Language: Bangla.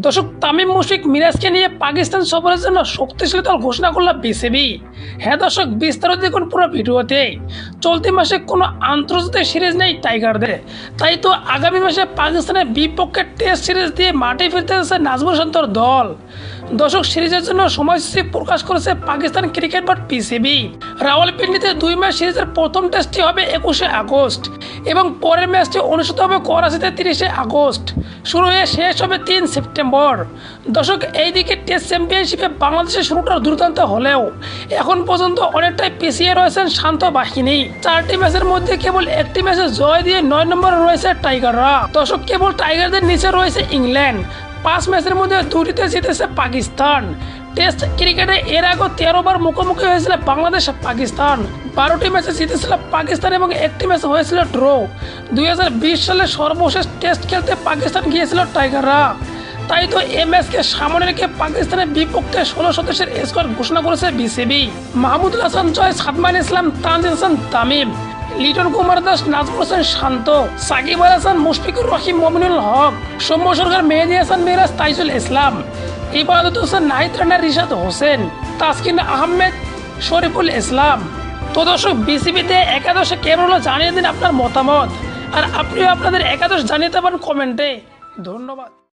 দর্শক, তামিম মুশফিক মিরাজকে নিয়ে পাকিস্তান সফরের জন্য শক্তিশালী দল ঘোষণা করল বিসিবি। হ্যাঁ দর্শক, বিস্তারিত দেখুন পুরো ভিডিওতে। চলতি মাসে কোনো আন্তর্জাতিক সিরিজ নেই টাইগারদের, তাই তো আগামী মাসে পাকিস্তানের বিপক্ষে টেস্ট সিরিজ দিয়ে মাঠে ফিরতে যাচ্ছে নাজমুল শান্তর দল। দর্শক, সিরিজের জন্য সময়সূচি প্রকাশ করেছে পাকিস্তান ক্রিকেট বোর্ড পিসিবি। রাওয়ালপিন্ডিতে 2 ম্যাচ সিরিজের প্রথম টেস্টটি হবে 21শে আগস্ট এবং পরের ম্যাচটি অনুষ্ঠিত হবে করাচিতে 30শে আগস্ট। শুরু হয়ে শেষ হবে 3 সেপ্টেম্বর। দর্শক, এইদিকে টেস্ট চ্যাম্পিয়নশিপে বাংলাদেশের শুরুটা দুর্দান্ত হলেও এখন পর্যন্ত অনেকটাই পিছিয়ে রয়েছেন শান্ত বাহিনী। 4টি ম্যাচের মধ্যে কেবল একটি ম্যাচে জয় দিয়ে 9 নম্বরে রয়েছে টাইগাররা। দর্শক, কেবল টাইগারদের নিচে রয়েছে ইংল্যান্ড। 5 ম্যাচের মধ্যে 2টিতে জিতেছে পাকিস্তান। টেস্ট ক্রিকেটে এর আগে 13 বার মুখোমুখি হয়েছিল বাংলাদেশ পাকিস্তান। 12টি ম্যাচে জিতেছিল পাকিস্তান এবং একটি ম্যাচ হয়েছিল ড্র। 2020 সালে সর্বশেষ টেস্ট খেলতে পাকিস্তান গিয়েছিল টাইগাররা। তাই তো এই ম্যাচকে সামনে রেখে পাকিস্তানের বিপক্ষে 16 সদস্যের স্কোয়াড ঘোষণা করেছে বিসিবি। মাহমুদুল হাসান জয়, সাদমান ইসলাম, তানজিদ হাসান তামিম, লিটন কুমার দাস, নাজমুল হোসেন শান্ত, সাকিব আল হাসান, মুশফিকুর রহিম, মমিনুল হক, সৌম্য সরকার, মেহেদী হাসান মিরাজ, তাইজুল ইসলাম, ইবাদত হোসেন, নাহিদ রানা, রিশাদ হোসেন, তাসকিন আহমেদ, শরীফুল ইসলাম। তো দর্শক, বিসিবিতে একাদশে কেমন হলো জানিয়ে দিন আপনার মতামত, আর আপনিও আপনাদের একাদশ জানিয়ে দেবেন কমেন্টে। ধন্যবাদ।